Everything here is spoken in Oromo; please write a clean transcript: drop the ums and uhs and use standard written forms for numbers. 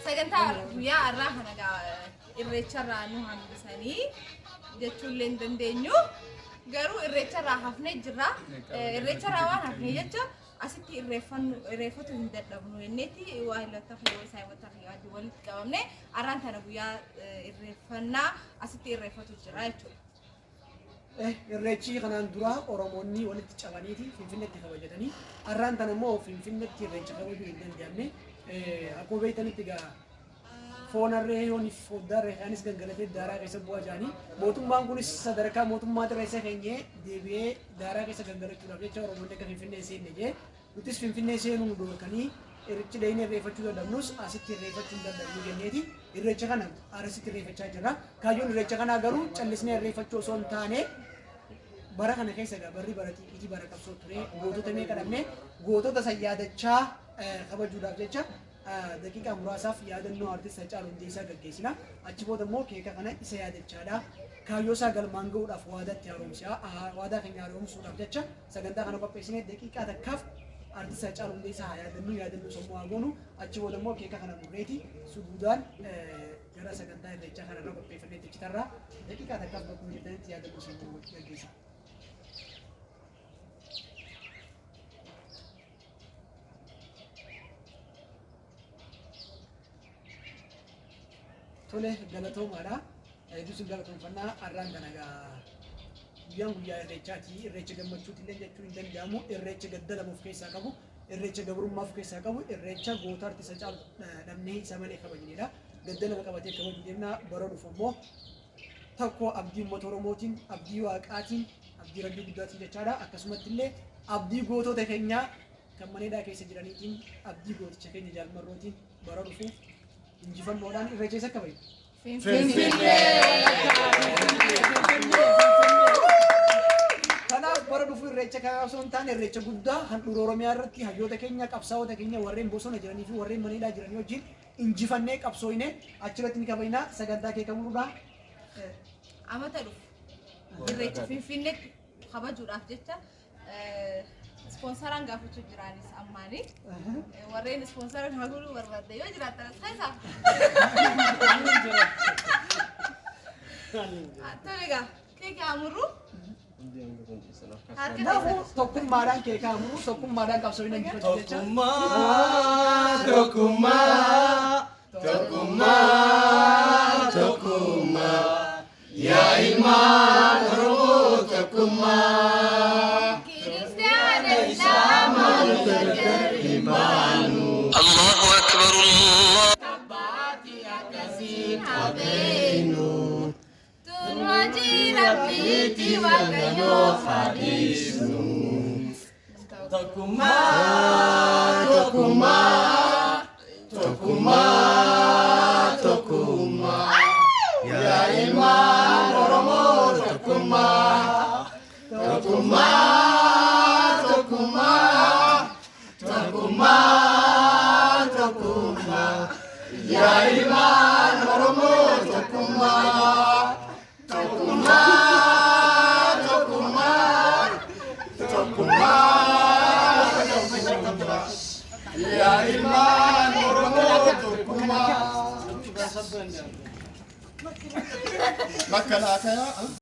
sagantaa guyyaa irraa kana irreecharraa nu hambisanii jechuun leen dandeenyu garuu irreecharraa hafnee jirra irreecharraa waan hafnee jecha asitti irreeffatu hin dadhabnu yenneeti waa ilata fayyoo isaa wata fayyoo walitti qabamne arraan tana guyyaa irreeffannaa asitti irreeffatu jira jechuudha. Irreechi kanaan dura Oromoonni walitti cabaniiti Finfinneetti kabajatanii arraan tana immoo Finfinneetti irreecha kabajuu hin dandeenye akkuma beektanitti egaa foonarree yooni foddarree anis gangalatee daaraa keessa bu'aa jiranii mootummaan kunis sadarkaa mootummaa tirreessa keenyee deebi'ee daaraa keessa gangalachuudhaaf jecha Oromoonni akka Finfinnee seenne jee nutis Finfinnee seenuu nu dorkanii irreechi deemnee irreeffachuu dadhabnus asitti irreeffachuu hin danda'u jenneeti irreecha kana asitti irreeffachaa jirra kaayyoon irreecha kanaa garuu callisnee irreeffachuu osoo hin taane bara kana keessa barri baratii bara qabsoo ture gootota meeqa dhabne gootota sayyaadachaa kabajuudhaaf jecha daqiiqaa muraasaaf yaadannoo artist Hacaaluu Hundeessaa gaggeessina achi booda immoo keeka kana isa yaadachaadha kaayyoo isaa galmaan ga'uudhaaf waadaa keenya haaromsuudhaaf jecha sagantaa kana qopheessinee daqiiqaa takkaaf artist Hacaaluu Hundeessaa yaadannoo sammuu haa goonu achi booda immoo keeka kana murreeti suduudaan gara sagantaa irreechaa kanarra qopheeffannee jechitarraa daqiiqaa takkaaf bakkuma jirtanitti yaadannoo sammuu gaggeessa. Tole galatoomaadha. Idus galatoomfannaa arraan kana guyyaa irreechaati. Irreecha gammachuuti illee jechuun hin danda'amu. Irreecha gaddalamuuf keessaa qabu, irreecha gabrummaaf keessaa qabu, irreecha goota artist Hacaaluu dhabnee isa malee kabajneedha. Gaddalama qabatee kabaju deemna bara dhufu immoo tokko abdii uummata Oromootiin, abdii Waaqaatiin, abdii Rabbii guddaatiin jechaadha. Akkasumatti illee abdii gootota keenyaa kan maneedhaa keessa jiraniitiin, abdii gooticha keenya jaalmarrootiin bara dhufu injifannoodhaan irreecha isa kabaju. Kanaaf bara dhufu irreecha kana osoo hin taane irreecha guddaa handhuura Oromiyaa irratti hayyoota keenya qabsaa'ota keenya warreen bosona jiranii fi warreen maneedhaa jiranii wajjin injifannee qabsooyne achirratti ni kabajna sagantaa kee kamuudhaa. Amata dhufu irreecha Finfinneetti kabajuudhaaf jecha sponsoraan gaafachuu jiraanis ammaanii warreen sponsoran haguluu barbaadde yoo jiraatan keessa tolega keeka amurru tokkummaadhaan keeka amurru tokkummaadhaan qabsoofna injifachuu jecha tokkummaa yaa ilmaan Oromoo tokkummaa الله أكبر الله تباتي أكسين أبينو تنوجي ربيتي وكيو فاديسنو Tokkummaa yaa ilmaan Oromoo tokkummaa yaa ilmaan Oromoo yaa ilmaan Oromoo